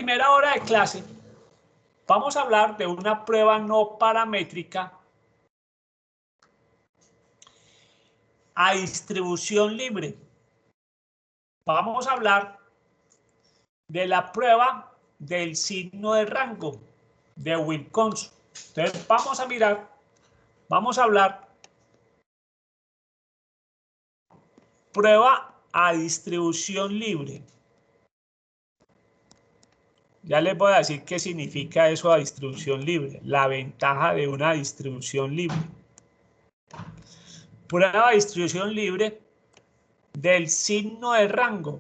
primera hora de clase vamos a hablar de una prueba no paramétrica a distribución libre. Vamos a hablar de la prueba del signo de rango de Wilcoxon. Entonces vamos a hablar prueba a distribución libre. Ya les voy a decir qué significa eso a distribución libre, la ventaja de una distribución libre. Prueba a distribución libre del signo de rango.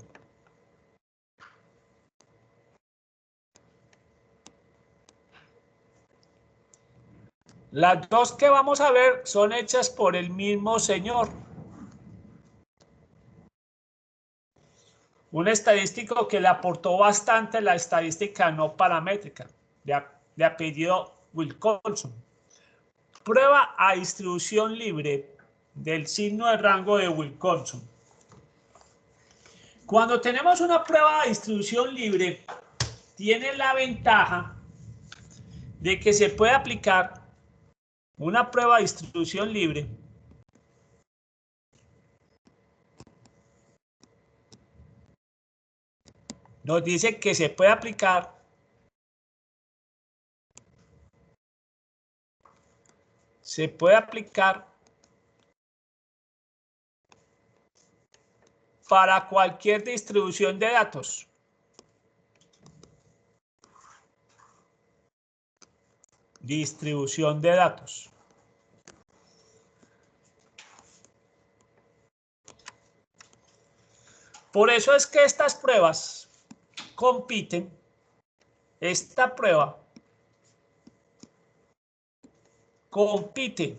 Las dos que vamos a ver son hechas por el mismo señor. Un estadístico que le aportó bastante la estadística no paramétrica, de apellido Wilcoxon. Prueba a distribución libre del signo de rango de Wilcoxon. Cuando tenemos una prueba de distribución libre, tiene la ventaja de que se puede aplicar una prueba de distribución libre nos dice que se puede aplicar para cualquier distribución de datos. Distribución de datos. Por eso es que estas pruebas compiten. Esta prueba compite.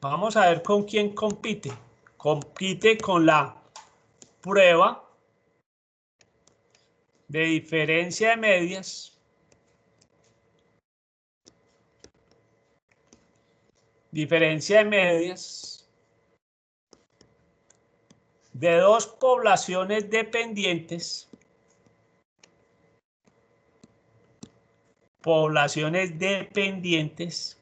Vamos a ver con quién compite. Compite con la prueba de diferencia de medias. Diferencia de medias de dos poblaciones dependientes. Poblaciones dependientes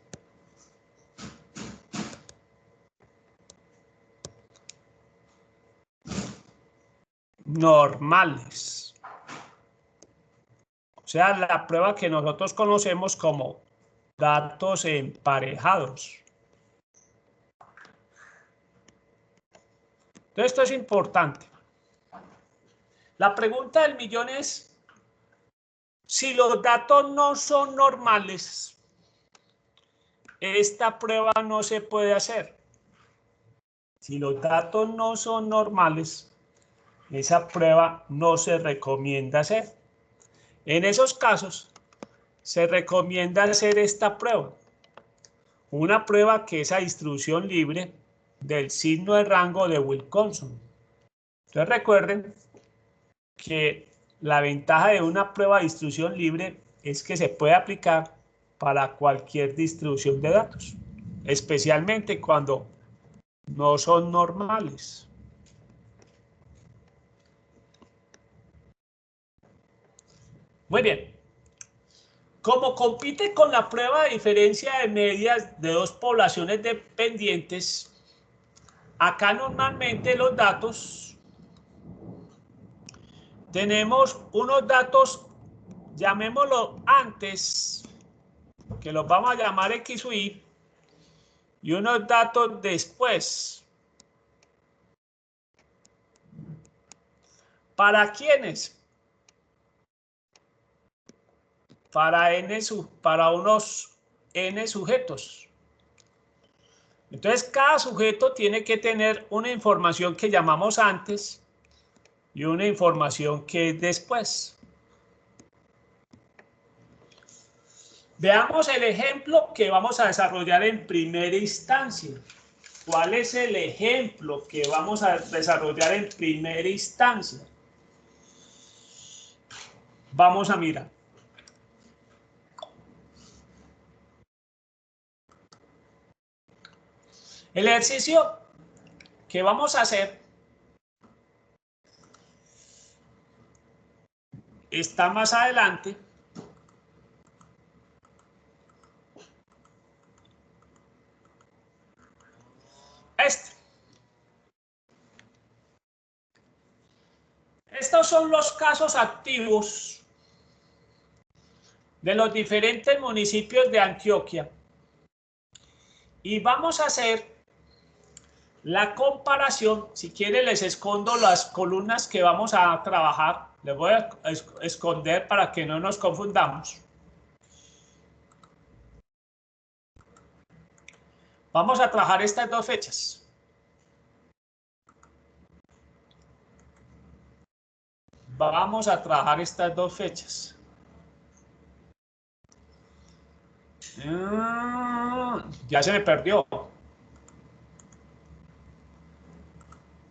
normales. O sea, la prueba que nosotros conocemos como datos emparejados. Entonces, esto es importante. La pregunta del millón es, si los datos no son normales, esta prueba no se puede hacer. Si los datos no son normales, esa prueba no se recomienda hacer. En esos casos, se recomienda hacer esta prueba. Una prueba que es a distribución libre del signo de rango de Wilcoxon. Entonces recuerden que la ventaja de una prueba de distribución libre es que se puede aplicar para cualquier distribución de datos, especialmente cuando no son normales. Muy bien. Como compite con la prueba de diferencia de medias de dos poblaciones dependientes, acá normalmente los datos, tenemos unos datos, llamémoslo antes, que los vamos a llamar X o Y, y unos datos después. ¿Para quiénes? Para unos n sujetos. Entonces, cada sujeto tiene que tener una información que llamamos antes y una información que es después. Veamos el ejemplo que vamos a desarrollar en primera instancia. ¿Cuál es el ejemplo que vamos a desarrollar en primera instancia? Vamos a mirar. El ejercicio que vamos a hacer está más adelante. Estos son los casos activos de los diferentes municipios de Antioquia. Y vamos a hacer la comparación. Si quieren les escondo las columnas que vamos a trabajar. Les voy a esconder para que no nos confundamos. Vamos a trabajar estas dos fechas. Vamos a trabajar estas dos fechas. Ya se me perdió.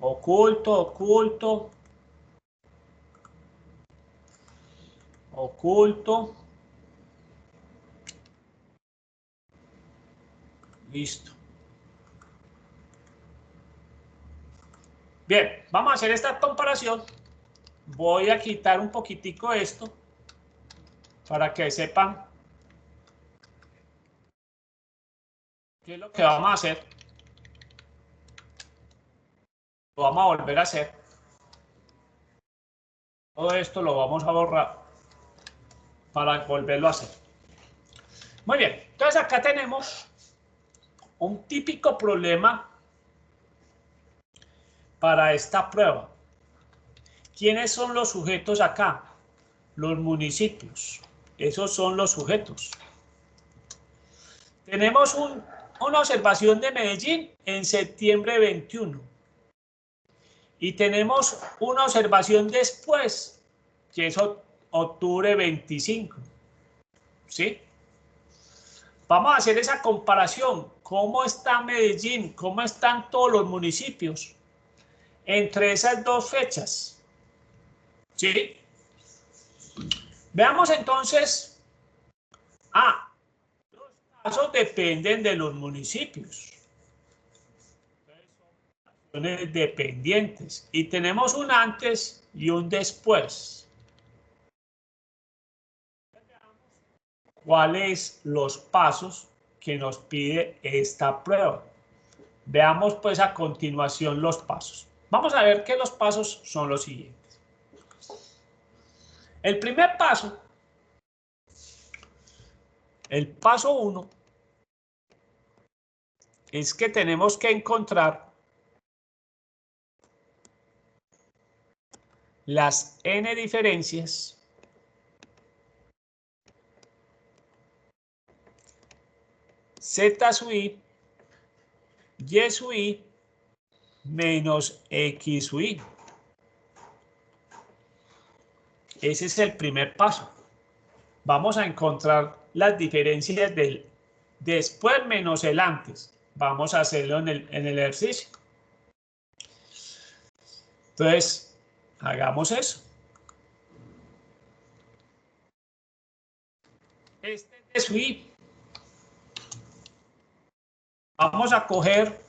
Oculto, oculto. Oculto. Listo. Bien, vamos a hacer esta comparación. Voy a quitar un poquitico esto para que sepan qué es lo que vamos a hacer. Lo vamos a volver a hacer. Todo esto lo vamos a borrar para volverlo a hacer. Muy bien, entonces acá tenemos un típico problema para esta prueba. ¿Quiénes son los sujetos acá? Los municipios. Esos son los sujetos. Tenemos una observación de Medellín en septiembre 21. Y tenemos una observación después, que es octubre 25. ¿Sí? Vamos a hacer esa comparación. ¿Cómo está Medellín? ¿Cómo están todos los municipios entre esas dos fechas? ¿Sí? Veamos entonces. Los casos dependen de los municipios. Son dependientes. Y tenemos un antes y un después. ¿Cuáles los pasos que nos pide esta prueba? Veamos pues a continuación los pasos. Vamos a ver que los pasos son los siguientes. El primer paso, el paso 1, es que tenemos que encontrar las n diferencias z sub i, y sub i, menos x sub i. Ese es el primer paso. Vamos a encontrar las diferencias del después menos el antes. Vamos a hacerlo en el ejercicio. Entonces, hagamos eso. Este es de sub i. Vamos a coger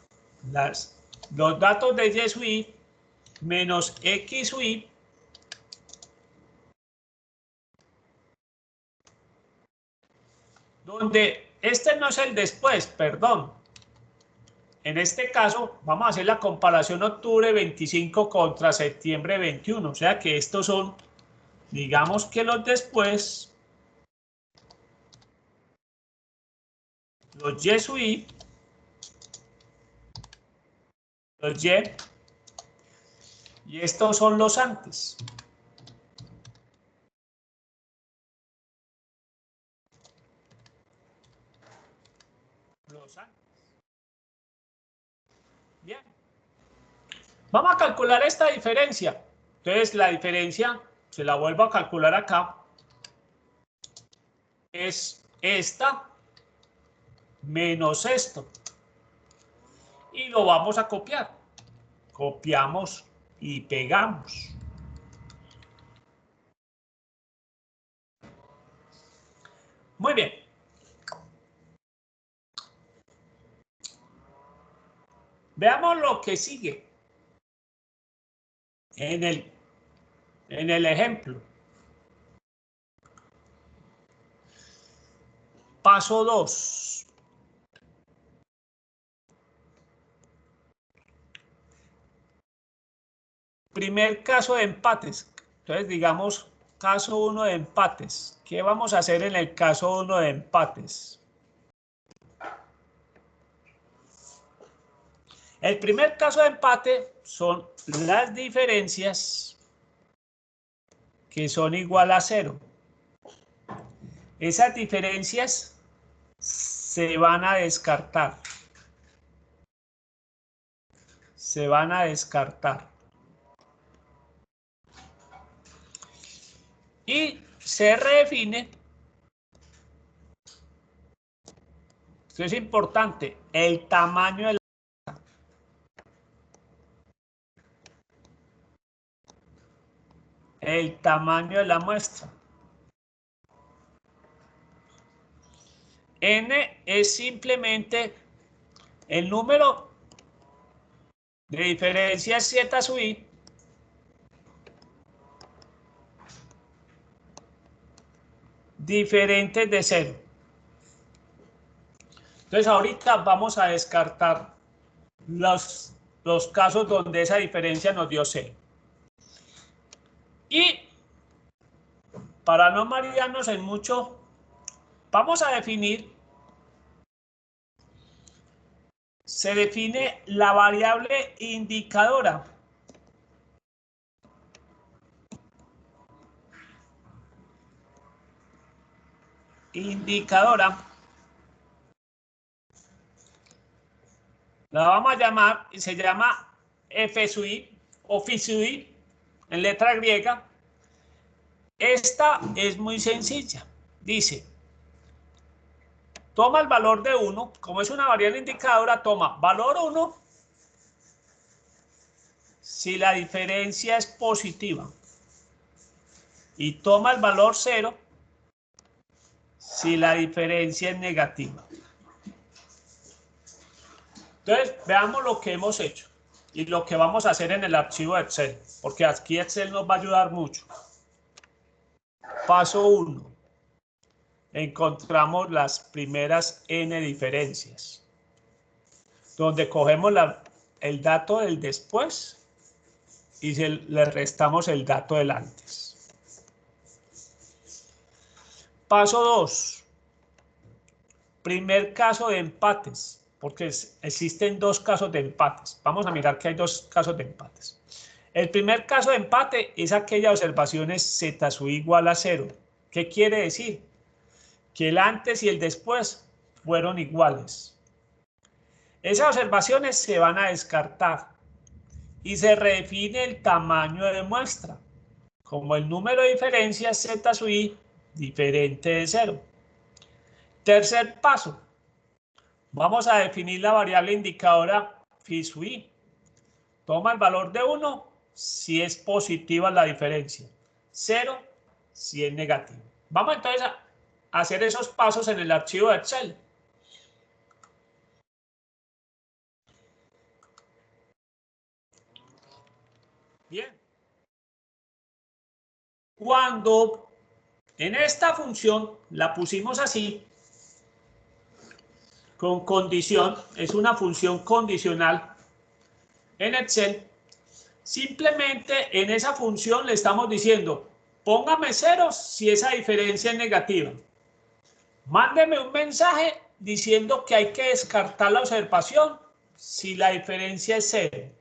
los datos de y sub i menos x sub i donde este no es el después, perdón. En este caso, vamos a hacer la comparación octubre 25 contra septiembre 21. O sea que estos son, digamos que los después, los y sub i, los y estos son los antes. Bien. Vamos a calcular esta diferencia. Entonces, la diferencia, se la vuelvo a calcular acá, es esta menos esto. Y lo vamos a copiar. Copiamos y pegamos. Muy bien. Veamos lo que sigue en el ejemplo. Paso 2. Primer caso de empates. Entonces, digamos, caso 1 de empates. ¿Qué vamos a hacer en el caso 1 de empates? El primer caso de empate son las diferencias que son igual a 0. Esas diferencias se van a descartar. Se van a descartar. Y se redefine, esto es importante, el tamaño de la muestra. El tamaño de la muestra. N es simplemente el número de diferencias z sub i diferentes de 0. Entonces ahorita vamos a descartar los casos donde esa diferencia nos dio 0. Y para no marearnos en mucho, vamos a definir, se define la variable indicadora. Indicadora. La vamos a llamar, y se llama f sub i o phi sub i en letra griega. Esta es muy sencilla. Dice, toma el valor de 1, como es una variable indicadora, toma valor 1 si la diferencia es positiva y toma el valor 0 si la diferencia es negativa. Entonces, veamos lo que hemos hecho y lo que vamos a hacer en el archivo de Excel, porque aquí Excel nos va a ayudar mucho. Paso 1. Encontramos las primeras n diferencias, donde cogemos el dato del después y le restamos el dato del antes. Paso 2. Primer caso de empates, porque existen dos casos de empates. Vamos a mirar que hay dos casos de empates. El primer caso de empate es aquella observación es z sub igual a 0. ¿Qué quiere decir? Que el antes y el después fueron iguales. Esas observaciones se van a descartar y se redefine el tamaño de muestra, como el número de diferencias z sub i diferente de 0. Tercer paso, vamos a definir la variable indicadora phi sub i. Toma el valor de 1 si es positiva la diferencia, 0 si es negativa. Vamos entonces a hacer esos pasos en el archivo de Excel. Bien. Cuando en esta función la pusimos así, con condición, es una función condicional en Excel, simplemente en esa función le estamos diciendo, póngame ceros si esa diferencia es negativa. Mándeme un mensaje diciendo que hay que descartar la observación si la diferencia es 0.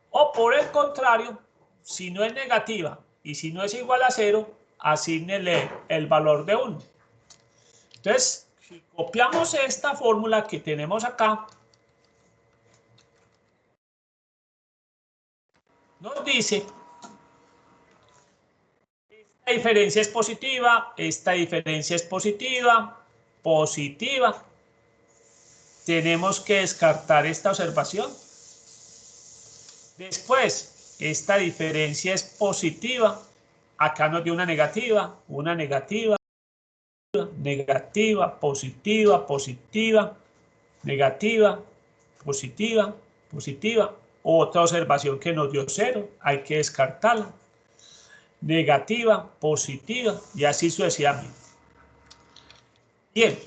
O por el contrario, si no es negativa y si no es igual a 0, asígnele el valor de 1. Entonces, si copiamos esta fórmula que tenemos acá, nos dice, esta diferencia es positiva, esta diferencia es positiva, positiva. Tenemos que descartar esta observación. Después, esta diferencia es positiva. Acá nos dio una negativa, negativa, positiva, positiva, negativa, positiva, positiva. Otra observación que nos dio 0, hay que descartarla. Negativa, positiva y así sucesivamente. Bien,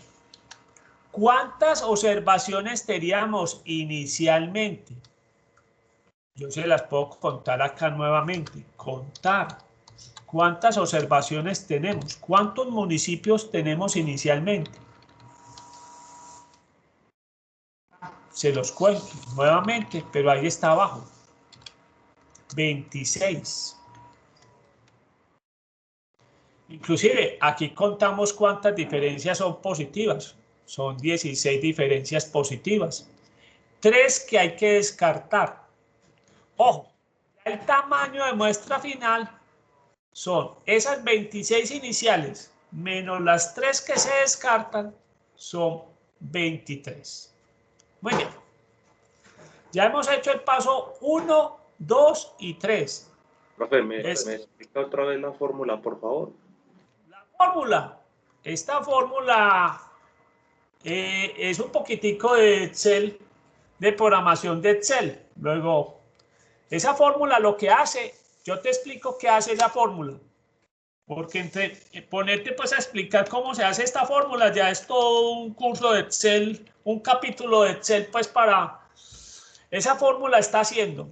¿cuántas observaciones teníamos inicialmente? Yo se las puedo contar acá nuevamente. Contar. ¿Cuántas observaciones tenemos? ¿Cuántos municipios tenemos inicialmente? Se los cuento nuevamente, pero ahí está abajo. 26. Inclusive, aquí contamos cuántas diferencias son positivas. Son 16 diferencias positivas. 3 que hay que descartar. Ojo, el tamaño de muestra final son esas 26 iniciales menos las 3 que se descartan, son 23. Muy bien. Ya hemos hecho el paso 1, 2 y 3. Profe, ¿me explica otra vez la fórmula, por favor? La fórmula. Esta fórmula es un poquitico de Excel, de programación de Excel. Luego, esa fórmula lo que hace, yo te explico qué hace la fórmula. Porque entre ponerte pues a explicar cómo se hace esta fórmula ya es todo un curso de Excel, un capítulo de Excel pues para... Esa fórmula está haciendo,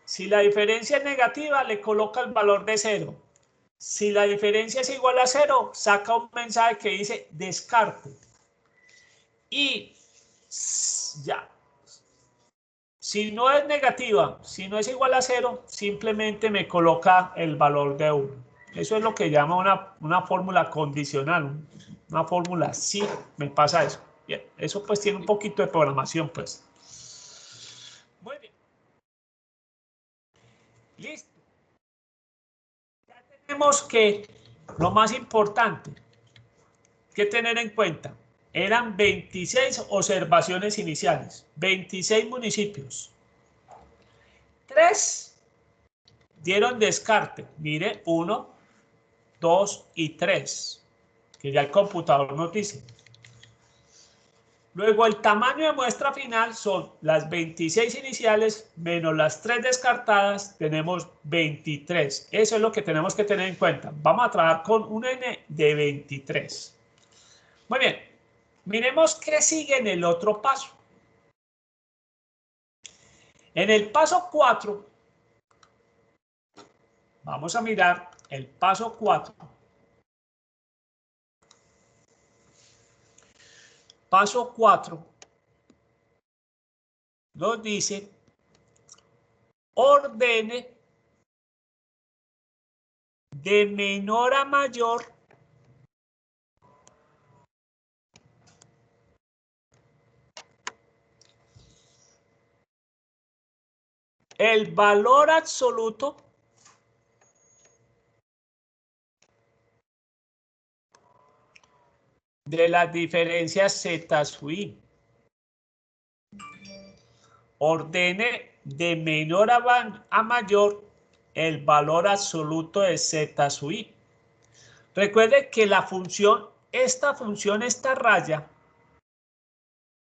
si la diferencia es negativa le coloca el valor de 0. Si la diferencia es igual a 0, saca un mensaje que dice descarte. Y ya. Si no es negativa, si no es igual a 0, simplemente me coloca el valor de 1. Eso es lo que llama una fórmula condicional, una fórmula sí, me pasa eso. Bien, eso pues tiene un poquito de programación pues. Muy bien. Listo. Ya tenemos que lo más importante que tener en cuenta, eran 26 observaciones iniciales, 26 municipios. 3 dieron descarte, mire, 1, 2 y 3, que ya el computador nos dice. Luego el tamaño de muestra final son las 26 iniciales menos las 3 descartadas, tenemos 23. Eso es lo que tenemos que tener en cuenta. Vamos a trabajar con un n de 23. Muy bien, miremos qué sigue en el otro paso. En el paso 4, vamos a mirar el paso 4. Paso 4 nos dice, ordene de menor a mayor el valor absoluto de las diferencias z sub i. Ordene de menor a mayor el valor absoluto de z sub i. Recuerde que la función, esta raya,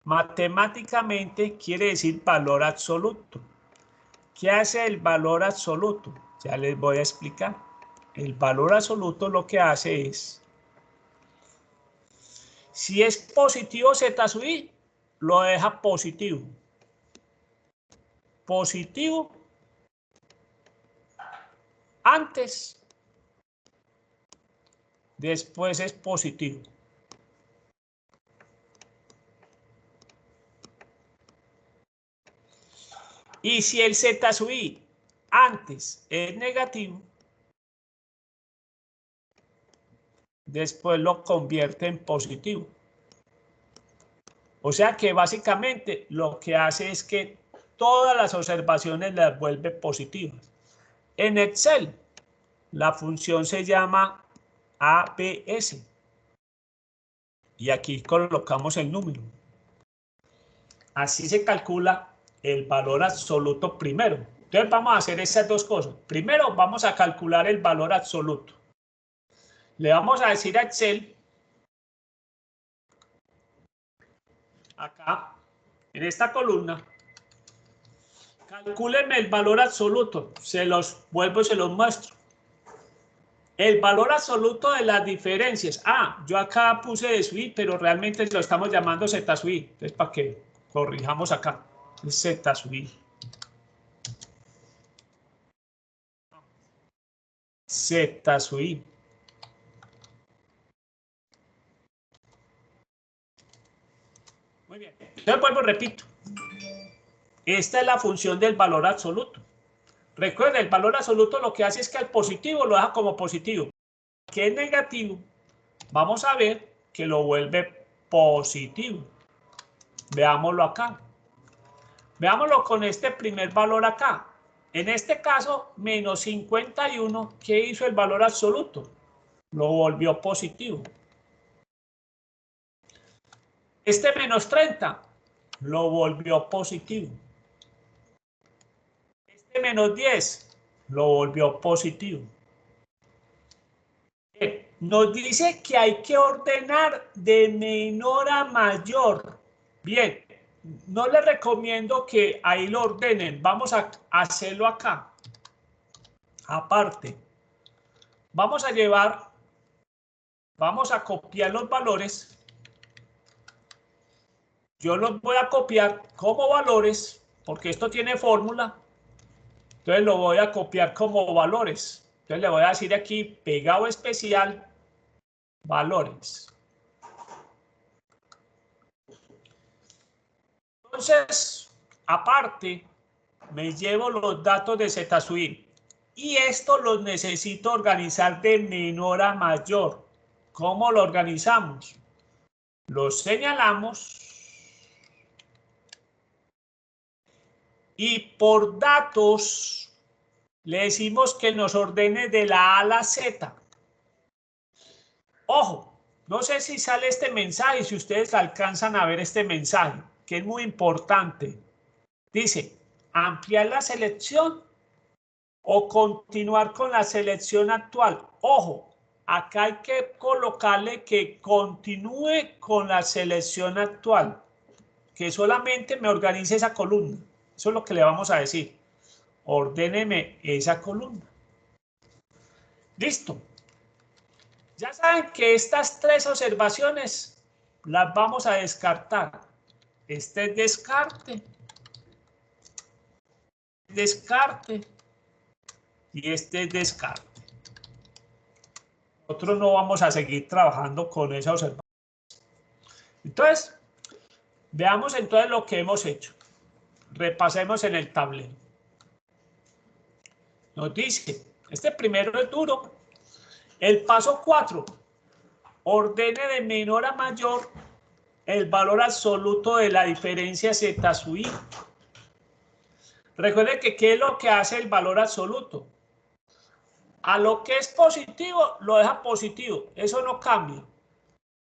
matemáticamente quiere decir valor absoluto. ¿Qué hace el valor absoluto? Ya les voy a explicar. El valor absoluto lo que hace es, si es positivo z sub i, lo deja positivo. Positivo antes, después es positivo. Y si el z sub i antes es negativo, después lo convierte en positivo. O sea que básicamente lo que hace es que todas las observaciones las vuelve positivas. En Excel, la función se llama ABS. Y aquí colocamos el número. Así se calcula el valor absoluto primero. Entonces vamos a hacer esas dos cosas. Primero vamos a calcular el valor absoluto. Le vamos a decir a Excel, acá, en esta columna, calcúlenme el valor absoluto. Se los vuelvo y se los muestro. El valor absoluto de las diferencias. Ah, yo acá puse de sui, pero realmente lo estamos llamando z sui. Entonces, para que corrijamos acá. Es z sui. Z sui. Muy bien. Entonces, vuelvo, repito. Esta es la función del valor absoluto. Recuerden, el valor absoluto lo que hace es que al positivo lo deja como positivo. Que es negativo, vamos a ver que lo vuelve positivo. Veámoslo acá. Veámoslo con este primer valor acá. En este caso, menos 51, ¿qué hizo el valor absoluto? Lo volvió positivo. Este menos 30, lo volvió positivo. Este menos 10, lo volvió positivo. Nos dice que hay que ordenar de menor a mayor. Bien, no les recomiendo que ahí lo ordenen. Vamos a hacerlo acá. Aparte, vamos a copiar los valores. Yo los voy a copiar como valores, porque esto tiene fórmula. Entonces lo voy a copiar como valores. Entonces le voy a decir aquí, pegado especial, valores. Entonces, aparte, me llevo los datos de Z sui. Y esto los necesito organizar de menor a mayor. ¿Cómo lo organizamos? Lo señalamos y por datos le decimos que nos ordene de la A a la Z. Ojo, no sé si sale este mensaje, si ustedes alcanzan a ver este mensaje, que es muy importante. Dice, ampliar la selección o continuar con la selección actual. Ojo, acá hay que colocarle que continúe con la selección actual, que solamente me organice esa columna. Eso es lo que le vamos a decir. Ordéneme esa columna. Listo. Ya saben que estas tres observaciones las vamos a descartar. Este es descarte. Descarte. Y este es descarte. Nosotros no vamos a seguir trabajando con esa observación. Entonces, veamos entonces lo que hemos hecho. Repasemos en el tablero. Nos dice, este primero es duro. El paso 4, ordene de menor a mayor el valor absoluto de la diferencia z sub i. Recuerden que ¿qué es lo que hace el valor absoluto? A lo que es positivo, lo deja positivo. Eso no cambia.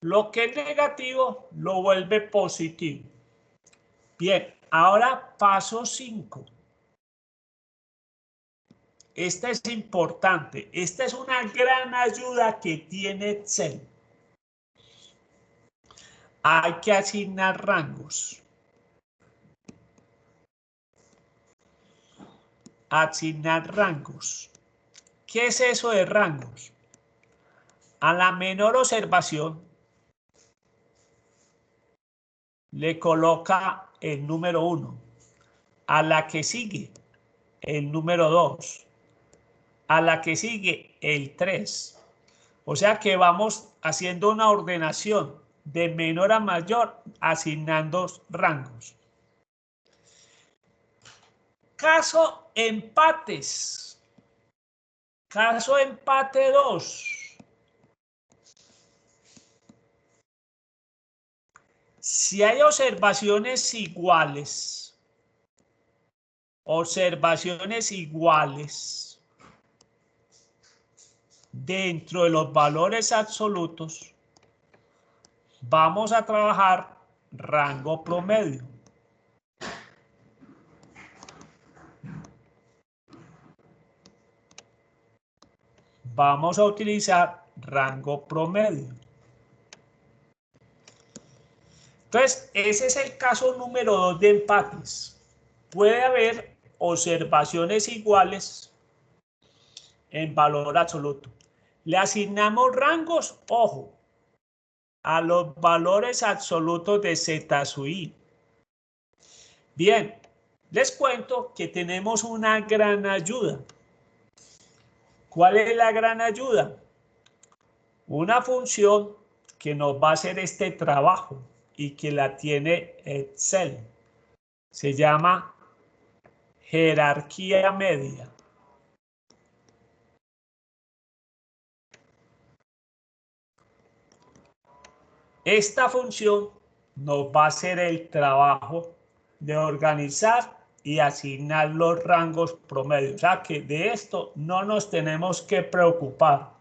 Lo que es negativo, lo vuelve positivo. Bien, ahora paso 5. Esta es importante. Esta es una gran ayuda que tiene Excel. Hay que asignar rangos. Asignar rangos. ¿Qué es eso de rangos? A la menor observación le coloca el número 1. A la que sigue, el número 2. A la que sigue, el 3. O sea que vamos haciendo una ordenación de menor a mayor, asignando rangos. Caso empates. Caso empate 2. Si hay observaciones iguales, dentro de los valores absolutos, vamos a trabajar rango promedio. Vamos a utilizar rango promedio. Entonces, ese es el caso número 2 de empates. Puede haber observaciones iguales en valor absoluto. Le asignamos rangos, ojo, a los valores absolutos de Z sub I. Bien, les cuento que tenemos una gran ayuda. ¿Cuál es la gran ayuda? Una función que nos va a hacer este trabajo y que la tiene Excel. Se llama jerarquía media. Esta función nos va a hacer el trabajo de organizar y asignar los rangos promedios. O sea que de esto no nos tenemos que preocupar.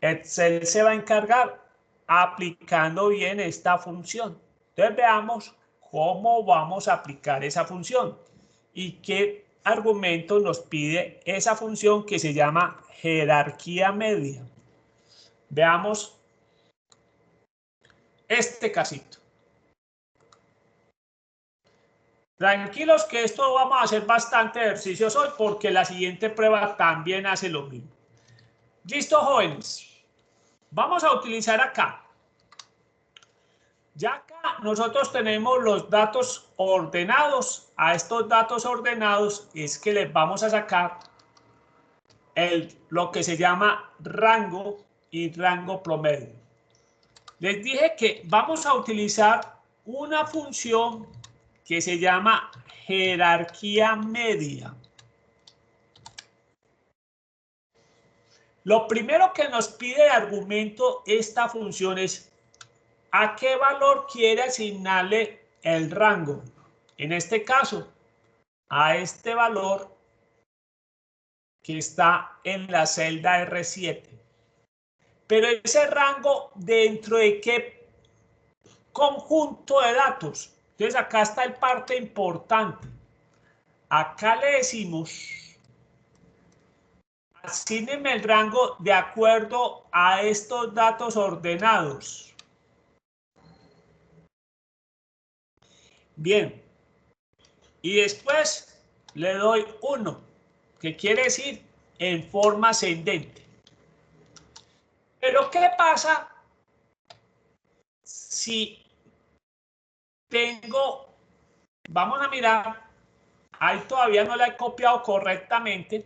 Excel se va a encargar aplicando bien esta función. Entonces veamos cómo vamos a aplicar esa función y qué argumento nos pide esa función que se llama jerarquía media. Veamos este casito. Tranquilos que esto vamos a hacer bastante ejercicios hoy porque la siguiente prueba también hace lo mismo. ¿Listo, jóvenes? Vamos a utilizar acá. Ya acá nosotros tenemos los datos ordenados. A estos datos ordenados es que les vamos a sacar lo que se llama rango y rango promedio. Les dije que vamos a utilizar una función que se llama jerarquía media. Lo primero que nos pide de argumento esta función es ¿a qué valor quiere asignarle el rango? En este caso, a este valor que está en la celda R7. Pero ese rango, ¿dentro de qué conjunto de datos? Entonces acá está el parte importante. Acá le decimos, asígneme el rango de acuerdo a estos datos ordenados. Bien. Y después le doy 1, que quiere decir en forma ascendente. Pero ¿qué pasa si tengo, vamos a mirar, ahí todavía no la he copiado correctamente.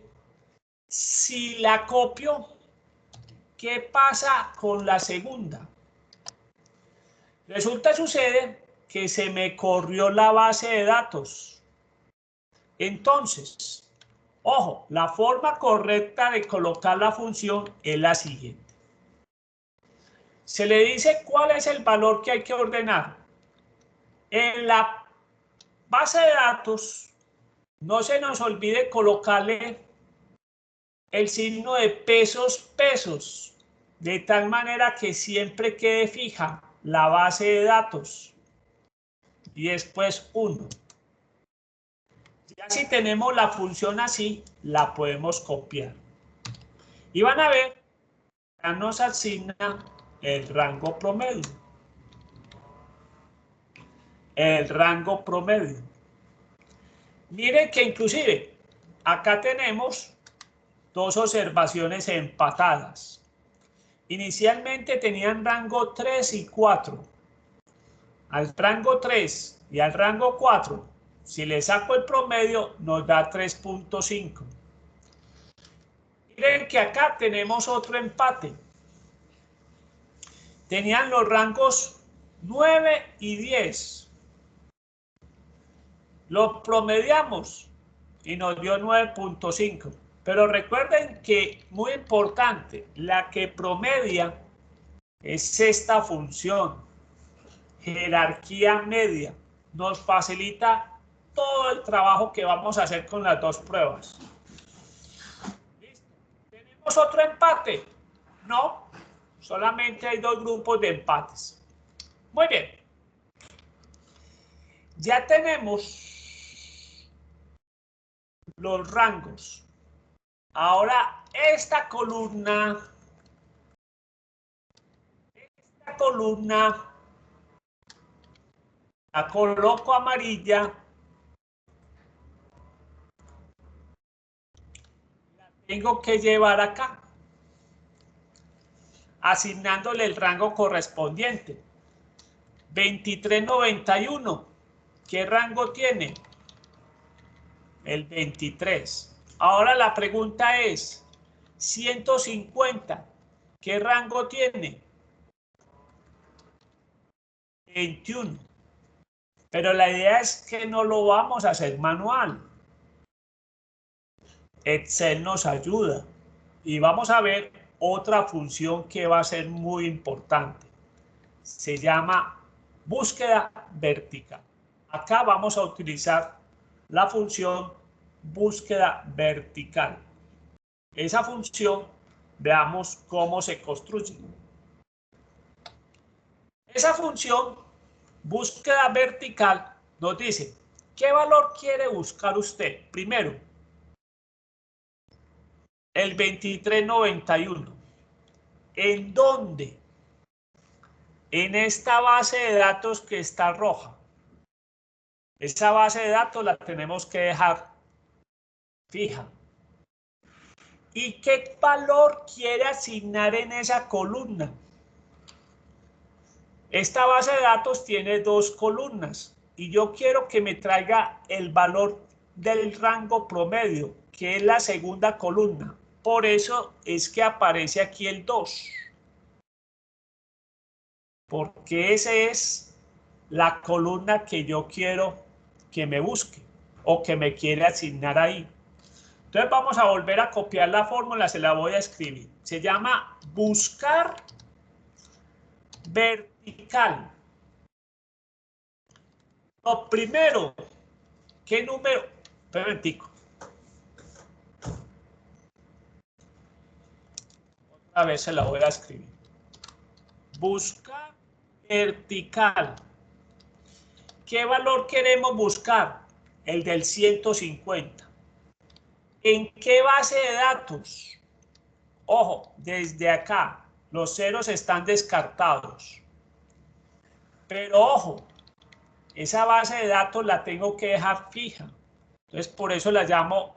Si la copio, ¿qué pasa con la segunda? Resulta, sucede que se me corrió la base de datos. Entonces, ojo, la forma correcta de colocar la función es la siguiente. Se le dice cuál es el valor que hay que ordenar. En la base de datos, no se nos olvide colocarle el signo de pesos, de tal manera que siempre quede fija la base de datos. Y después 1. Ya si tenemos la función así, la podemos copiar. Y van a ver, ya nos asigna el rango promedio. El rango promedio. Miren que inclusive acá tenemos dos observaciones empatadas. Inicialmente tenían rango 3 y 4. Al rango 3 y al rango 4, si le saco el promedio, nos da 3.5. Miren que acá tenemos otro empate. Tenían los rangos 9 y 10. Los promediamos y nos dio 9.5. Pero recuerden que, muy importante, la que promedia es esta función, jerarquía media. Nos facilita todo el trabajo que vamos a hacer con las dos pruebas. ¿Listo? ¿Tenemos otro empate? No, solamente hay dos grupos de empates. Muy bien. Ya tenemos los rangos. Ahora esta columna la coloco amarilla, la tengo que llevar acá. asignándole el rango correspondiente. 2391, ¿qué rango tiene? El 23. Ahora la pregunta es, 150, ¿qué rango tiene? 21. Pero la idea es que no lo vamos a hacer manual. Excel nos ayuda. Y vamos a ver otra función que va a ser muy importante. Se llama búsqueda vertical. Acá vamos a utilizar la función búsqueda vertical. Esa función, veamos cómo se construye. Esa función búsqueda vertical nos dice, ¿qué valor quiere buscar usted? Primero, el 2391. ¿En dónde? En esta base de datos que está roja. Esa base de datos la tenemos que dejar fija. ¿Y qué valor quiere asignar en esa columna? Esta base de datos tiene dos columnas y yo quiero que me traiga el valor del rango promedio, que es la segunda columna. Por eso es que aparece aquí el 2. Porque esa es la columna que yo quiero que me busque o que me quiere asignar ahí. Entonces vamos a volver a copiar la fórmula, se la voy a escribir. Se llama buscar vertical. Lo primero, ¿qué número? Permitico. Otra vez se la voy a escribir. Buscar vertical. ¿Qué valor queremos buscar? El del 150. ¿En qué base de datos? Ojo, desde acá, los ceros están descartados. Pero ojo, esa base de datos la tengo que dejar fija. Entonces, por eso la llamo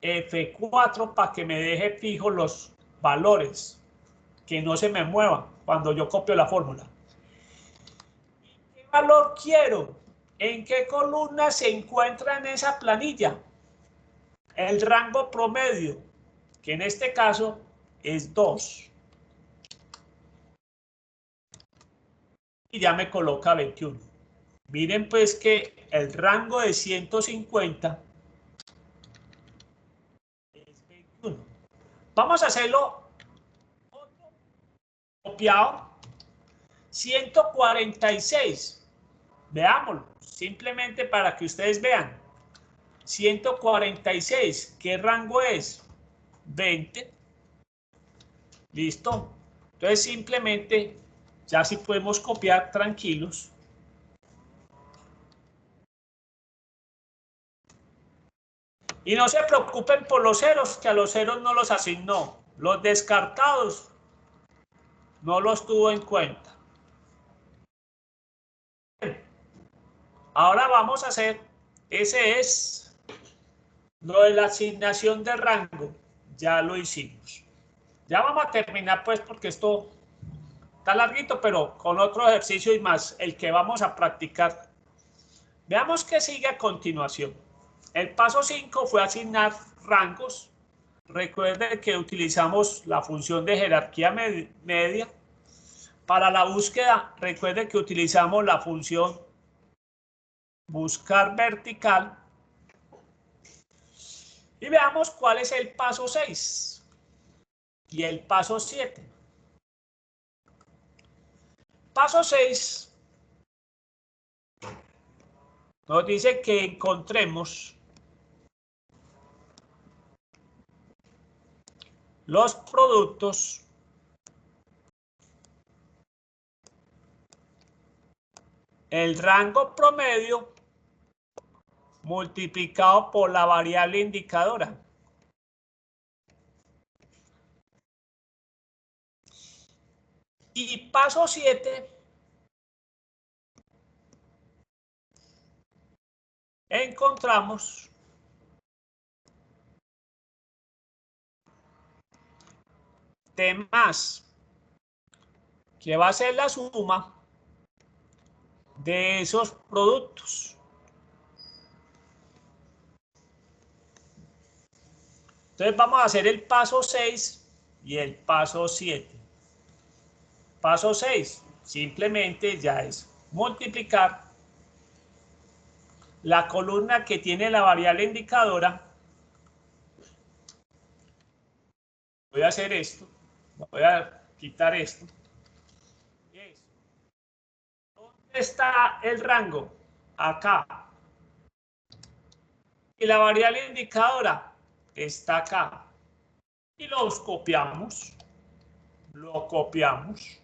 F4 para que me deje fijos los valores, que no se me muevan cuando yo copio la fórmula. ¿Y qué valor quiero? ¿En qué columna se encuentra en esa planilla? El rango promedio, que en este caso es 2. Y ya me coloca 21. Miren pues que el rango de 150 es 21. Vamos a hacerlo copiado. 146. Veámoslo, simplemente para que ustedes vean. 146, ¿qué rango es? 20. ¿Listo? Entonces simplemente, ya sí podemos copiar tranquilos. Y no se preocupen por los ceros, que a los ceros no los asignó. Los descartados no los tuvo en cuenta. Ahora vamos a hacer, ese es lo de la asignación de rango. Ya lo hicimos. Ya vamos a terminar pues porque esto está larguito, pero con otro ejercicio y más, el que vamos a practicar. Veamos qué sigue a continuación. El paso 5 fue asignar rangos. Recuerden que utilizamos la función de jerarquía media. Para la búsqueda, recuerden que utilizamos la función buscar vertical. Y veamos cuál es el paso 6 y el paso 7. Paso 6 nos dice que encontremos los productos el rango promedio multiplicado por la variable indicadora. Y paso 7 encontramos temas que va a ser la suma de esos productos. Entonces vamos a hacer el paso 6 y el paso 7. Paso 6, simplemente ya es multiplicar la columna que tiene la variable indicadora. Voy a hacer esto, voy a quitar esto. ¿Dónde está el rango? Acá. Y la variable indicadora está acá. Y los copiamos. Lo copiamos.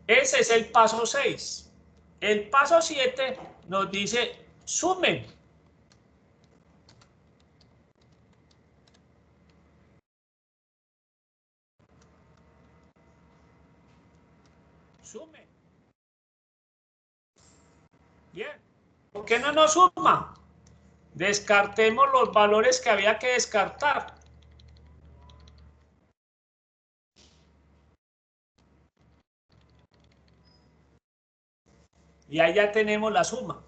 Ese es el paso 6. El paso 7 nos dice sumen. Sumen. Bien. ¿Por qué no nos suma? Descartemos los valores que había que descartar. Y ahí ya tenemos la suma.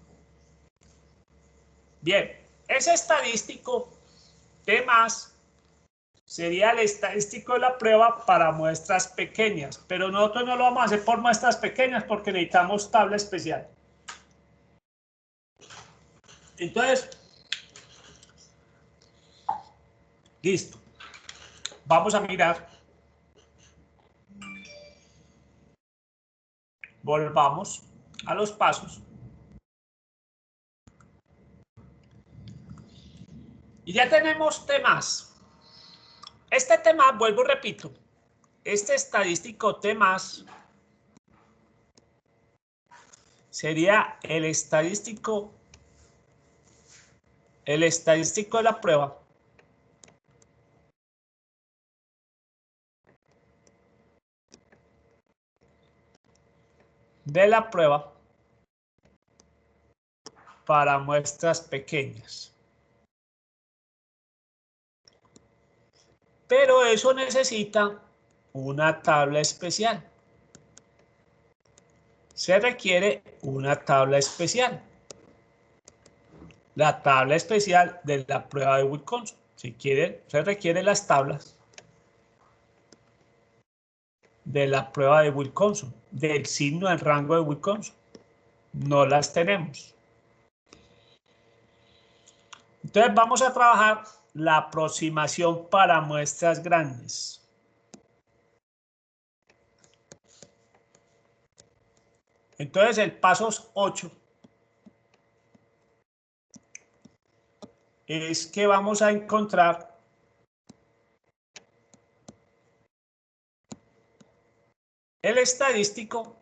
Bien, ese estadístico T más sería el estadístico de la prueba para muestras pequeñas, pero nosotros no lo vamos a hacer por muestras pequeñas porque necesitamos tabla especial. Entonces, listo. Vamos a mirar. Volvamos a los pasos. Y ya tenemos T más. Este T más, vuelvo y repito, este estadístico T más sería el estadístico de la prueba para muestras pequeñas. Pero eso necesita una tabla especial. Se requiere una tabla especial. La tabla especial de la prueba de Wilcoxon. Si quieren, se requieren las tablas de la prueba de Wilcoxon, del signo del rango de Wilcoxon. No las tenemos. Entonces vamos a trabajar la aproximación para muestras grandes. Entonces el paso 8 es que vamos a encontrar el estadístico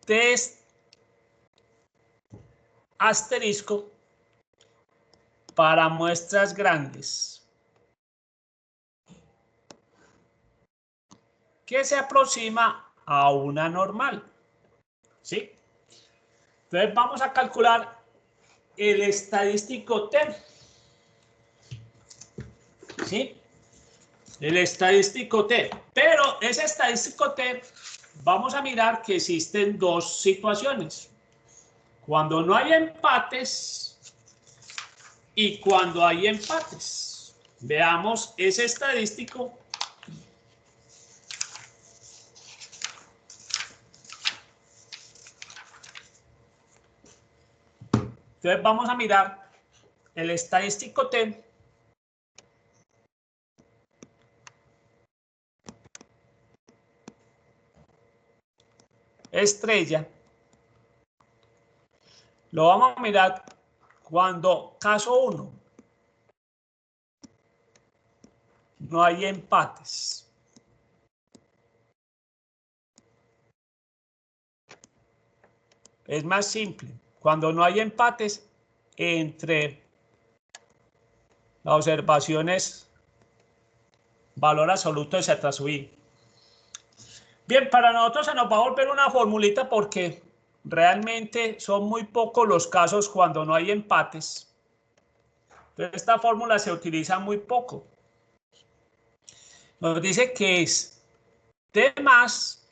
test asterisco para muestras grandes que se aproxima a una normal. ¿Sí? Entonces vamos a calcular el estadístico T. ¿Sí? El estadístico T. Pero ese estadístico T, vamos a mirar que existen dos situaciones. Cuando no hay empates y cuando hay empates. Veamos ese estadístico. Entonces vamos a mirar el estadístico T. Estrella. Lo vamos a mirar cuando, caso 1, no hay empates. Es más simple. Cuando no hay empates entre las observaciones valor absoluto de Z sub I. Bien, para nosotros se nos va a volver una formulita porque realmente son muy pocos los casos cuando no hay empates. Entonces esta fórmula se utiliza muy poco. Nos dice que es T más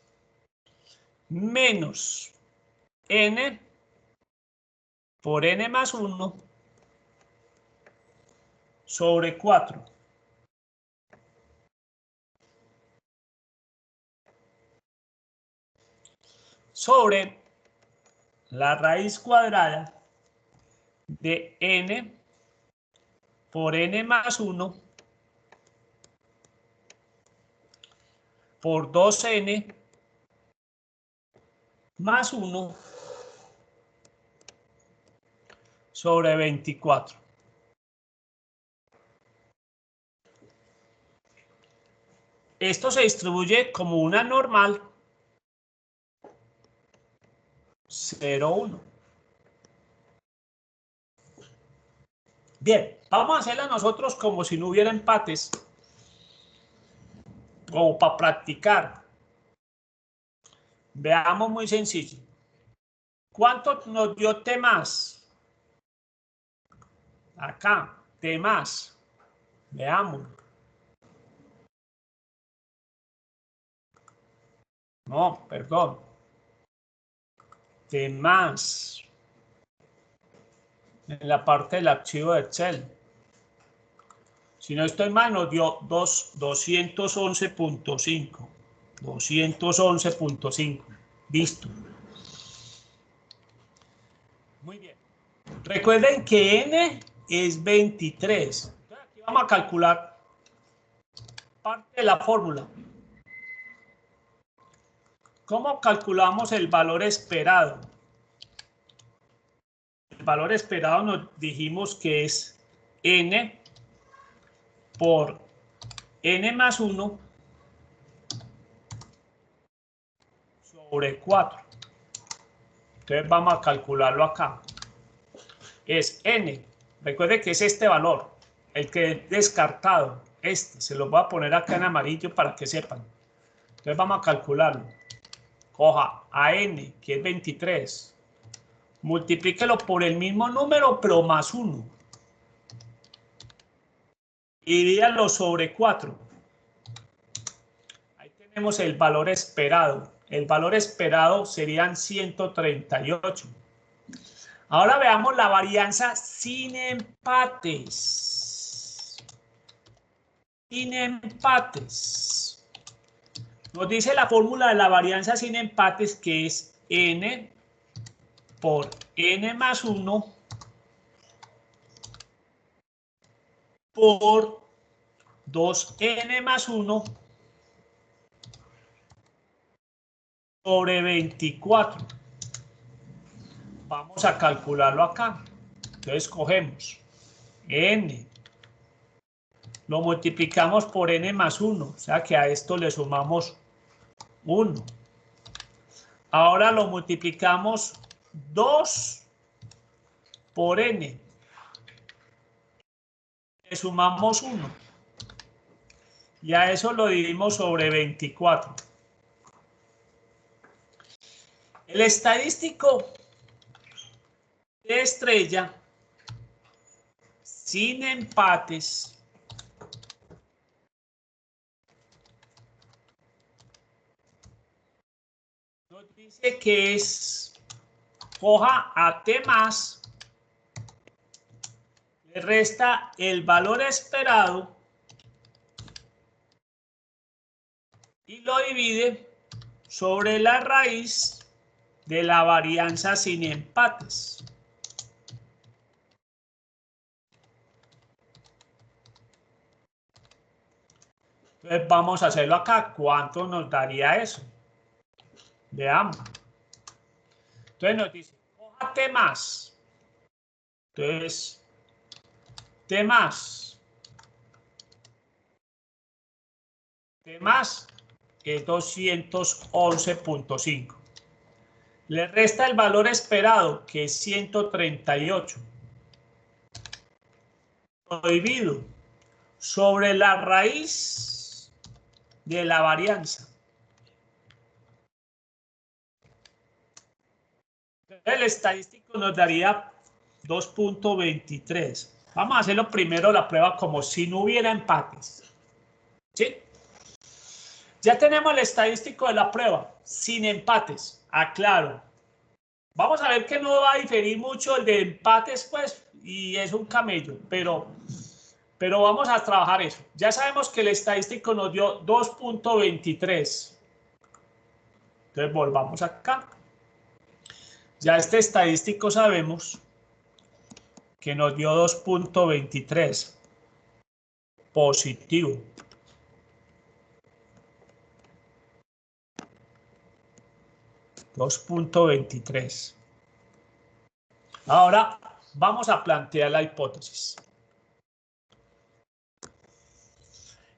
menos N por N más 1 sobre 4. Sobre la raíz cuadrada de N por N más 1 por 2N más 1 sobre 24. Esto se distribuye como una normal 0, 1. Bien, vamos a hacerla nosotros como si no hubiera empates, como para practicar. Veamos muy sencillo. ¿Cuánto nos dio T más? Acá, T más. Veamos. No, perdón. T más. En la parte del archivo de Excel. Si no estoy mal, nos dio 211.5. 211.5. Listo. Muy bien. Recuerden que N es 23. Aquí vamos a calcular parte de la fórmula. ¿Cómo calculamos el valor esperado? El valor esperado nos dijimos que es N por N más 1 sobre 4. Entonces vamos a calcularlo acá. Es N. Recuerde que es este valor, el que es descartado. Este, se lo voy a poner acá en amarillo para que sepan. Entonces vamos a calcularlo. Coja a N, que es 23. Multiplíquelo por el mismo número, pero más 1. Y divídalo sobre 4. Ahí tenemos el valor esperado. El valor esperado serían 138. Ahora veamos la varianza sin empates. Sin empates. Nos dice la fórmula de la varianza sin empates que es N por N más 1 por 2N más 1 sobre 24. Vamos a calcularlo acá. Entonces cogemos N, lo multiplicamos por N más 1, o sea que a esto le sumamos 1. Ahora lo multiplicamos 2 por N. Le sumamos 1. Y a eso lo dividimos sobre 24. El estadístico de estrella sin empates nos dice que es coja a T más, le resta el valor esperado y lo divide sobre la raíz de la varianza sin empates. Entonces vamos a hacerlo acá. ¿Cuánto nos daría eso? Veamos. Entonces nos dice, coja T más. Entonces, T más es 211.5. Le resta el valor esperado, que es 138. Lo divido sobre la raíz de la varianza. El estadístico nos daría 2.23. Vamos a hacerlo primero la prueba como si no hubiera empates. ¿Sí? Ya tenemos el estadístico de la prueba, sin empates. Aclaro. Vamos a ver que no va a diferir mucho el de empates, pues, y es un camello, pero vamos a trabajar eso. Ya sabemos que el estadístico nos dio 2.23. Entonces volvamos acá. Ya este estadístico sabemos que nos dio 2.23 positivo. $2.23. Ahora vamos a plantear la hipótesis.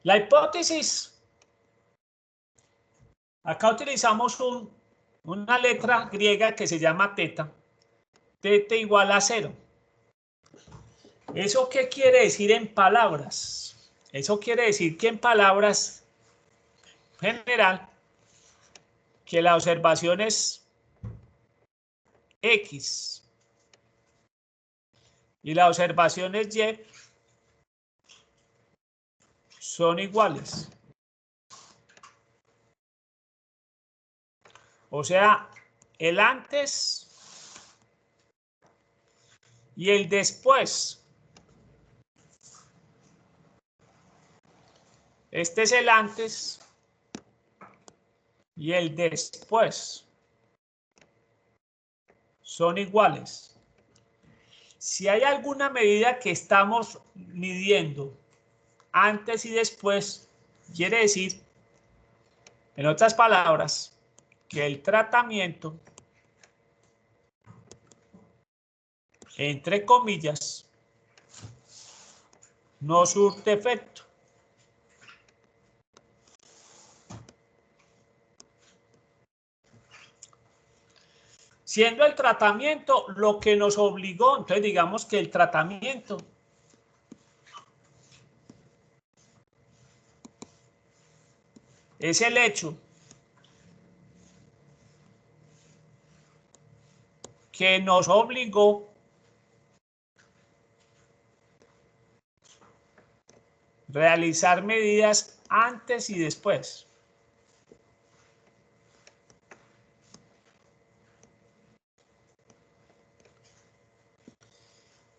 La hipótesis, acá utilizamos una letra griega que se llama teta. Teta igual a 0. ¿Eso qué quiere decir en palabras? Eso quiere decir que en palabras general, que la observación es X y la observación es Y son iguales. O sea, el antes y el después. Este es el antes y el después. Son iguales. Si hay alguna medida que estamos midiendo antes y después, quiere decir, en otras palabras, que el tratamiento, entre comillas, no surte efecto. Siendo el tratamiento lo que nos obligó, entonces digamos que el tratamiento es el hecho que nos obligó a realizar medidas antes y después.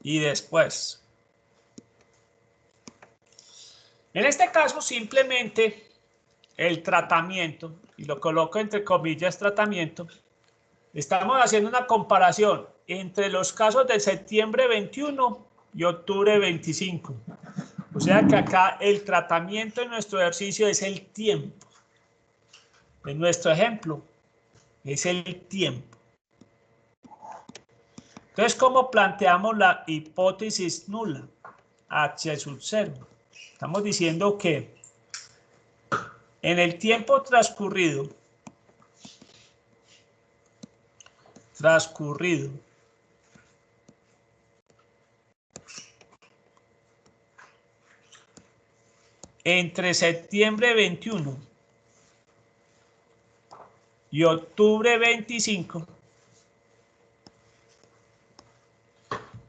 Y después. En este caso, simplemente el tratamiento, y lo coloco entre comillas tratamiento, estamos haciendo una comparación entre los casos de septiembre 21 y octubre 25. O sea que acá el tratamiento en nuestro ejercicio es el tiempo. En nuestro ejemplo es el tiempo. Entonces, ¿cómo planteamos la hipótesis nula? H sub 0. Estamos diciendo que en el tiempo transcurrido entre septiembre 21 y octubre 25,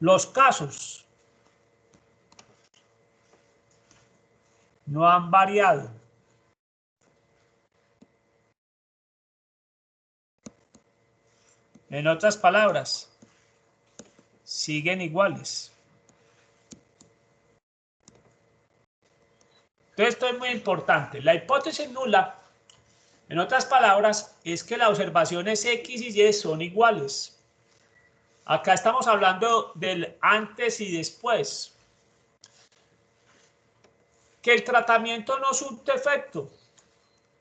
los casos no han variado. En otras palabras, siguen iguales. Entonces, esto es muy importante. La hipótesis nula, en otras palabras, es que las observaciones X y Y son iguales. Acá estamos hablando del antes y después. Que el tratamiento no surte efecto.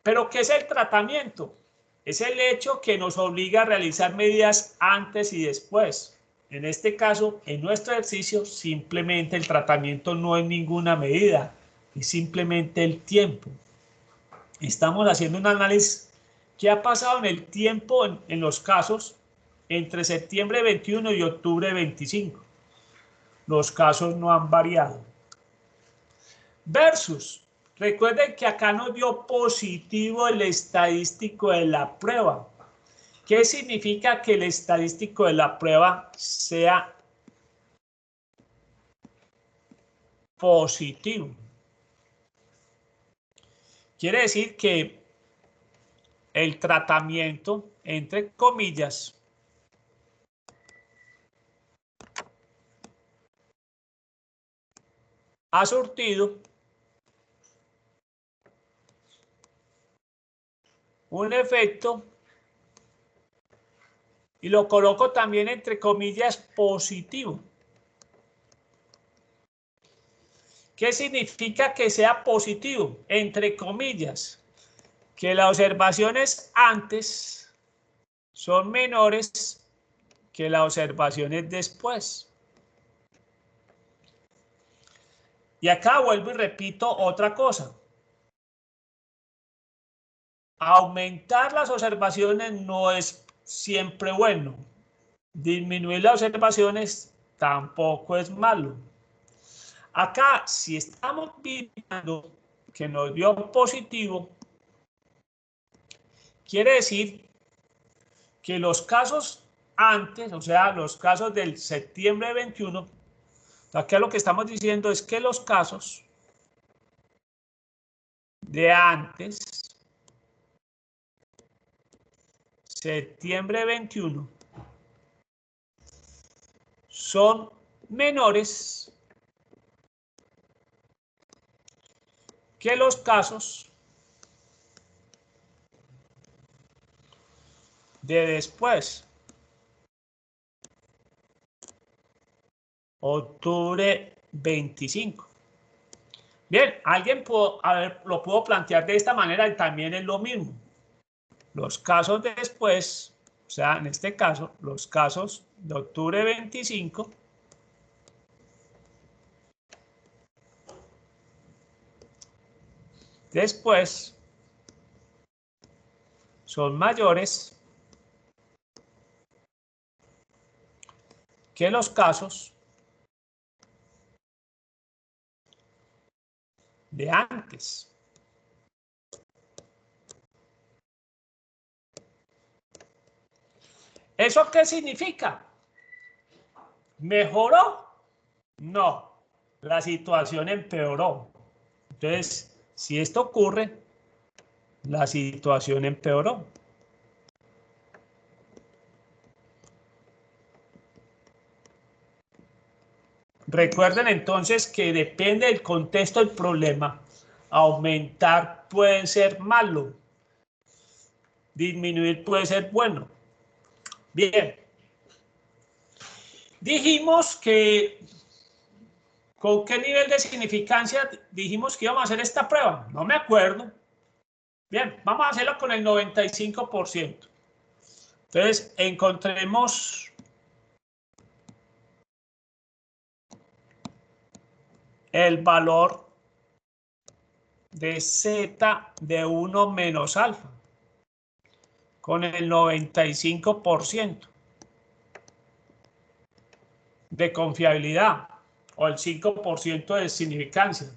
¿Pero qué es el tratamiento? Es el hecho que nos obliga a realizar medidas antes y después. En este caso, en nuestro ejercicio, simplemente el tratamiento no es ninguna medida, es simplemente el tiempo. Estamos haciendo un análisis que ha pasado en el tiempo en los casos entre septiembre 21 y octubre 25. Los casos no han variado. Versus, recuerden que acá nos dio positivo el estadístico de la prueba. ¿Qué significa que el estadístico de la prueba sea positivo? Quiere decir que el tratamiento, entre comillas, ha surtido un efecto, y lo coloco también entre comillas positivo. ¿Qué significa que sea positivo? Entre comillas, que las observaciones antes son menores que las observaciones después. Y acá vuelvo y repito otra cosa. Aumentar las observaciones no es siempre bueno. Disminuir las observaciones tampoco es malo. Acá, si estamos viendo que nos dio positivo, quiere decir que los casos antes, o sea, los casos del septiembre 21, acá lo que estamos diciendo es que los casos de antes, septiembre 21, son menores que los casos de después, octubre 25. Bien, alguien lo pudo plantear de esta manera y también es lo mismo. Los casos de después, o sea, en este caso, los casos de octubre 25 después son mayores que los casos de antes. ¿Eso qué significa? ¿Mejoró? No, la situación empeoró. Entonces, si esto ocurre, la situación empeoró. Recuerden entonces que depende del contexto del problema. Aumentar puede ser malo. Disminuir puede ser bueno. Bien. Dijimos que ¿con qué nivel de significancia dijimos que íbamos a hacer esta prueba? No me acuerdo. Bien, vamos a hacerlo con el 95%. Entonces, encontremos el valor de z de 1 menos alfa con el 95% de confiabilidad o el 5% de significancia.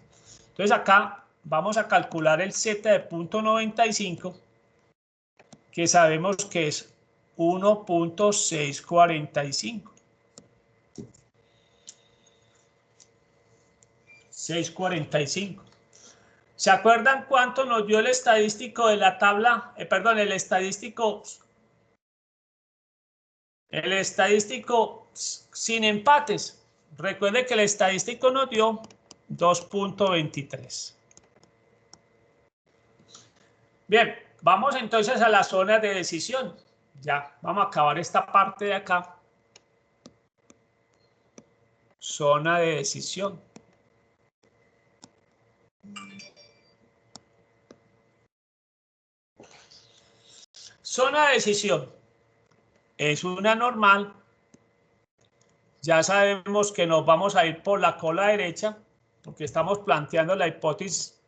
Entonces acá vamos a calcular el z de 0.95, que sabemos que es 1.645. 645. ¿Se acuerdan cuánto nos dio el estadístico de la tabla? Perdón, el estadístico sin empates. Recuerde que el estadístico nos dio 2.23. Bien, vamos entonces a la zona de decisión. Ya, vamos a acabar esta parte de acá. Zona de decisión. Zona de decisión. Es una normal. Ya sabemos que nos vamos a ir por la cola derecha, porque estamos planteando la hipótesis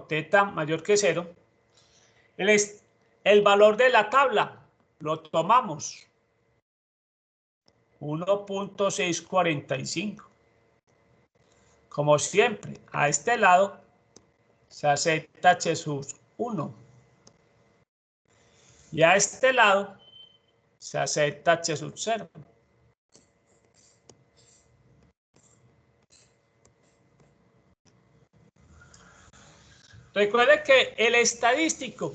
teta mayor que 0. El valor de la tabla lo tomamos 1.645. Como siempre, a este lado se acepta h sub 1. Y a este lado se acepta H sub 0. Recuerde que el estadístico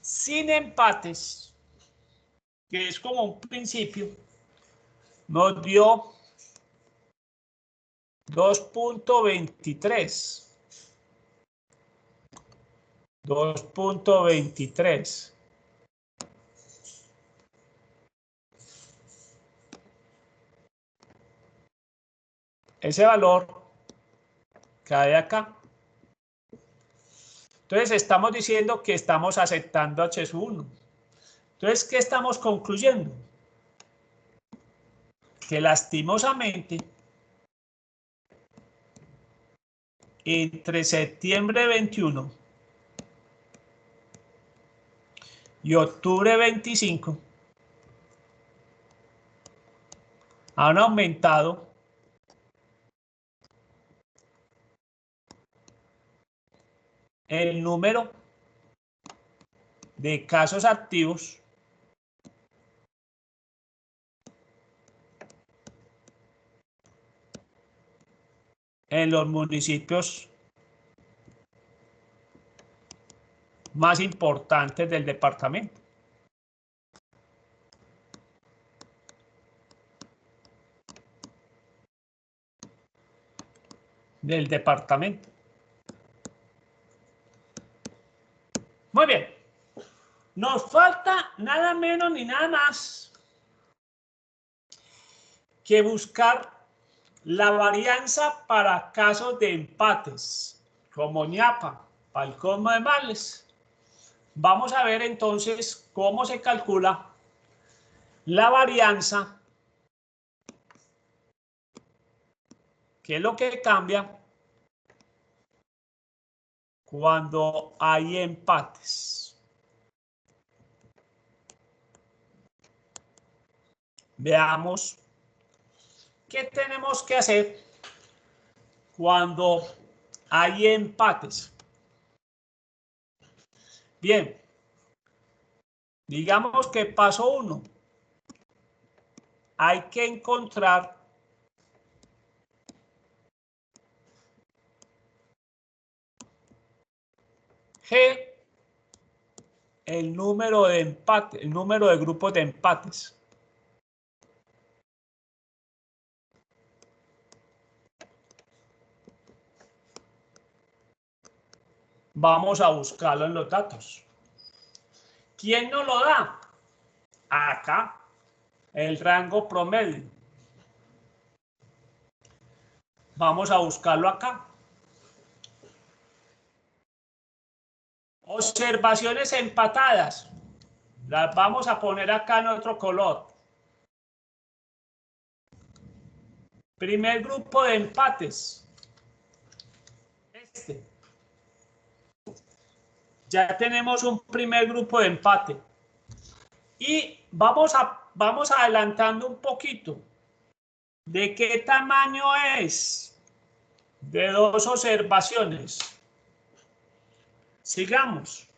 sin empates, que es como un principio, nos dio 2.23. 2.23. Ese valor cae acá. Entonces estamos diciendo que estamos aceptando H sub 1. Entonces, ¿qué estamos concluyendo? Que lastimosamente entre septiembre 21 y octubre 25 han aumentado el número de casos activos en los municipios más importantes del departamento. Muy bien. Nos falta nada menos ni nada más que buscar la varianza para casos de empates, como ñapa, para el colmo de males. Vamos a ver entonces cómo se calcula la varianza, que es lo que cambia cuando hay empates. Veamos qué tenemos que hacer cuando hay empates. Bien, digamos que paso 1. Hay que encontrar G, el número de empates, el número de grupos de empates. Vamos a buscarlo en los datos. ¿Quién nos lo da? Acá, el rango promedio. Vamos a buscarlo acá. Observaciones empatadas. Las vamos a poner acá en otro color. Primer grupo de empates. Este. Ya tenemos un primer grupo de empate. Y vamos adelantando un poquito. ¿De qué tamaño es? De 2 observaciones. Sigamos.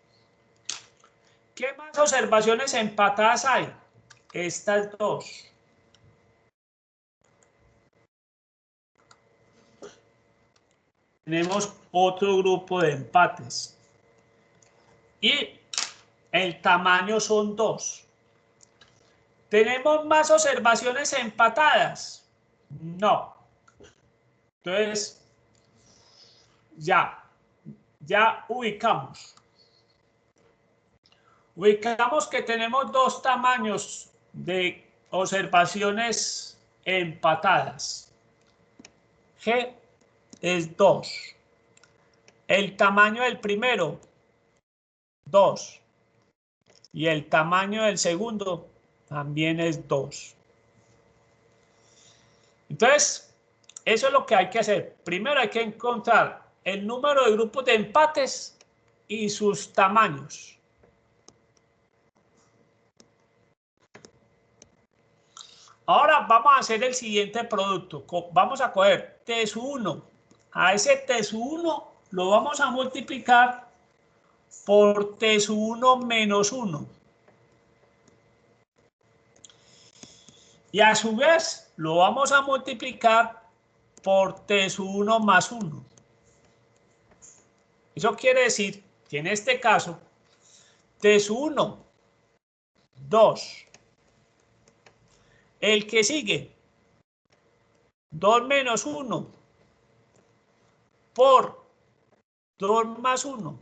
¿Qué más observaciones empatadas hay? Estas 2. Tenemos otro grupo de empates. Y el tamaño son 2. ¿Tenemos más observaciones empatadas? No. Entonces, ya ubicamos. Ubicamos que tenemos 2 tamaños de observaciones empatadas. G es 2. El tamaño del primero, 2. Y el tamaño del segundo también es 2. Entonces, eso es lo que hay que hacer. Primero hay que encontrar el número de grupos de empates y sus tamaños. Ahora vamos a hacer el siguiente producto. Vamos a coger T sub 1. A ese T sub 1 lo vamos a multiplicar por T sub 1 menos 1. Y a su vez lo vamos a multiplicar por T sub 1 más 1. Eso quiere decir que en este caso, T sub 1, 2. El que sigue, 2 menos 1 por 2 más 1.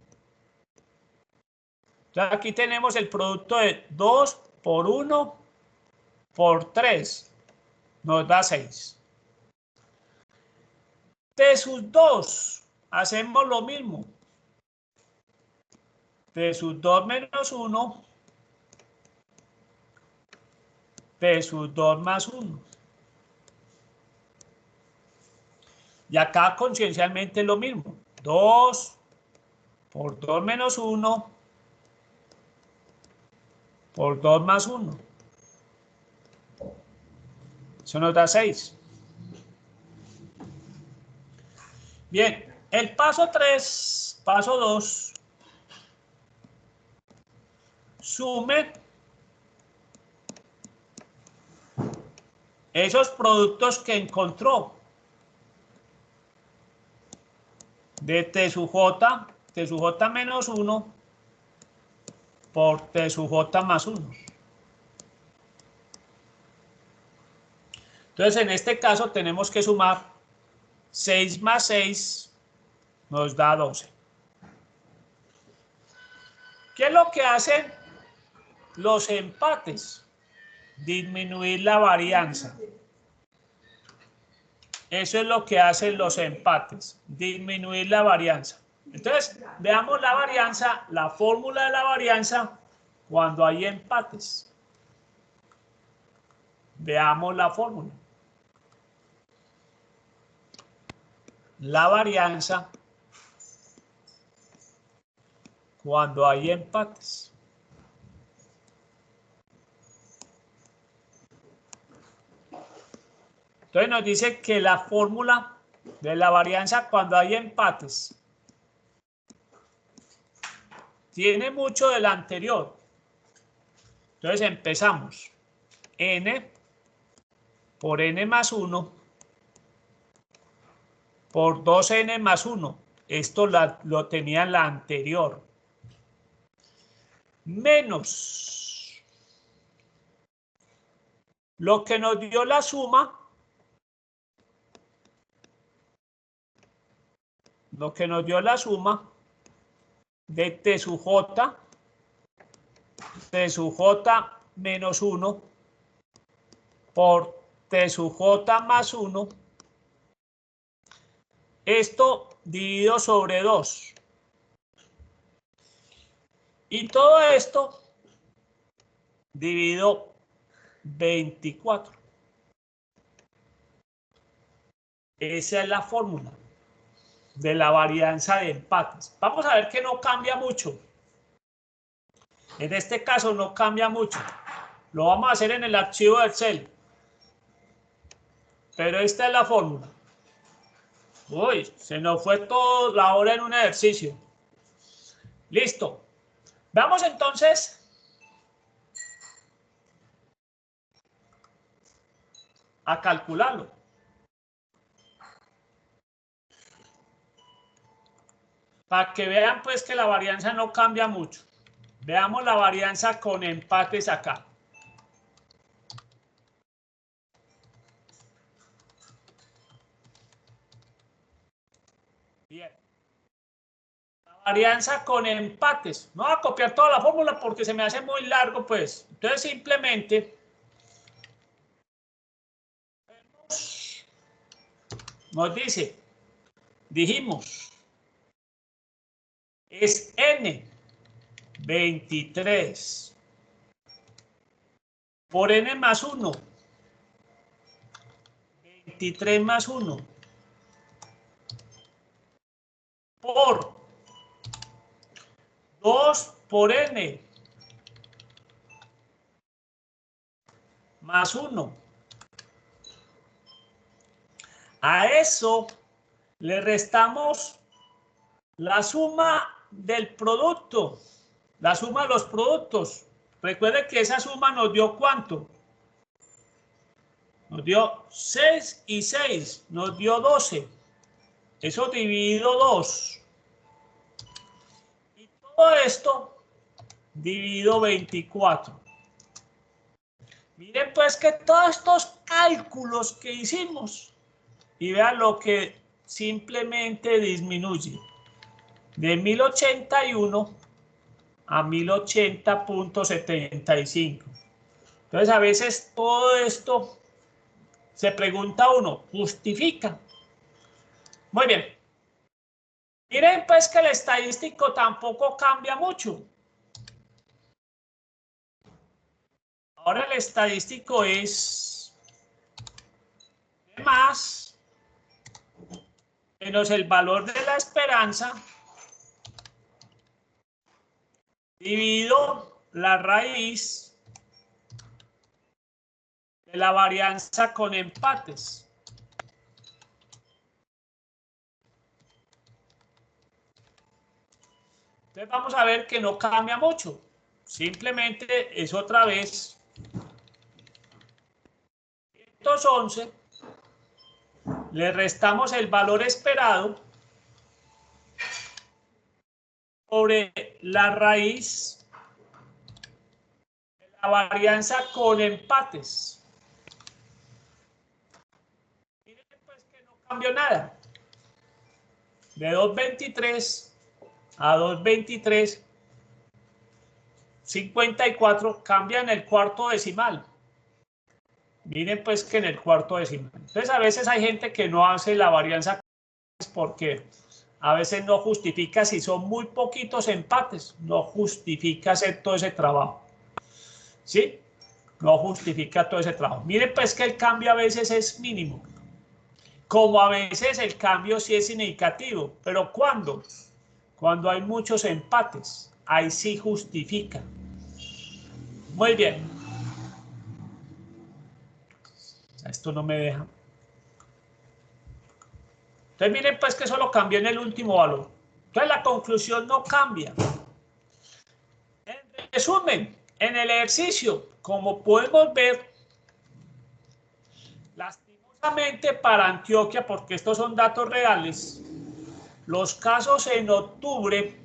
Entonces aquí tenemos el producto de 2 por 1 por 3. Nos da 6. T sub 2. Hacemos lo mismo. T sub 2 menos 1. T sub 2 más 1. Y acá conciencialmente lo mismo. 2 por 2 menos 1 por 2 más 1. Eso nos da 6. Bien, el paso 3, paso 2, sume esos productos que encontró de T sub J menos 1 por T sub J más 1. Entonces, en este caso tenemos que sumar 6 más 6 nos da 12. ¿Qué es lo que hacen los empates? Disminuir la varianza. Eso es lo que hacen los empates, disminuir la varianza. Entonces, veamos la varianza, la fórmula de la varianza cuando hay empates. Veamos la fórmula. La varianza cuando hay empates. Entonces nos dice que la fórmula de la varianza cuando hay empates tiene mucho del anterior. Entonces empezamos. N por N más 1 por 2N más 1. Esto lo tenía en la anterior. Menos lo que nos dio la suma. Lo que nos dio la suma de T sub J, T sub J menos 1 por T sub J más 1. Esto dividido sobre 2. Y todo esto dividido 24. Esa es la fórmula de la varianza de empates. Vamos a ver que no cambia mucho. En este caso no cambia mucho. Lo vamos a hacer en el archivo de Excel. Pero esta es la fórmula. Uy, se nos fue toda la hora en un ejercicio. Listo. Vamos entonces a calcularlo. Para que vean pues que la varianza no cambia mucho. Veamos la varianza con empates acá. Bien. La varianza con empates. No voy a copiar toda la fórmula porque se me hace muy largo pues. Entonces simplemente nos dice, dijimos, es N 23 por N más 1, 23 más 1, por 2 por N más 1. A eso le restamos la suma del producto, la suma de los productos. Recuerde que esa suma nos dio ¿cuánto? Nos dio 6 y 6, nos dio 12. Eso dividido 2. Y todo esto dividido 24. Miren pues que todos estos cálculos que hicimos, y vean lo que simplemente disminuye. De 1081 a 1080.75. Entonces a veces todo esto se pregunta uno, ¿justifica? Muy bien. Miren pues que el estadístico tampoco cambia mucho. Ahora el estadístico es más menos el valor de la esperanza dividido la raíz de la varianza con empates. Entonces vamos a ver que no cambia mucho. Simplemente es otra vez 111. Le restamos el valor esperado sobre la raíz de la varianza con empates. Miren pues que no cambió nada. De 223 a 223, 54 cambia en el cuarto decimal. Miren pues que en el cuarto decimal. Entonces a veces hay gente que no hace la varianza porque a veces no justifica, si son muy poquitos empates, no justifica hacer todo ese trabajo. ¿Sí? No justifica todo ese trabajo. Miren pues que el cambio a veces es mínimo. Como a veces el cambio sí es significativo. ¿Pero cuándo? Cuando hay muchos empates. Ahí sí justifica. Muy bien. Esto no me deja. Entonces miren pues que solo cambió en el último valor. Entonces la conclusión no cambia. En resumen, en el ejercicio, como podemos ver, lastimosamente para Antioquia, porque estos son datos reales, los casos en octubre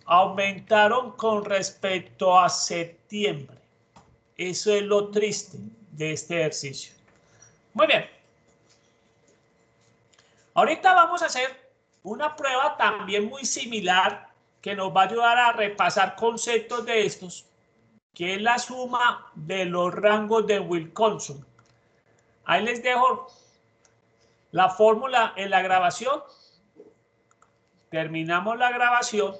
aumentaron con respecto a septiembre. Eso es lo triste de este ejercicio. Muy bien. Ahorita vamos a hacer una prueba también muy similar que nos va a ayudar a repasar conceptos de estos, que es la suma de los rangos de Wilcoxon. Ahí les dejo la fórmula en la grabación. Terminamos la grabación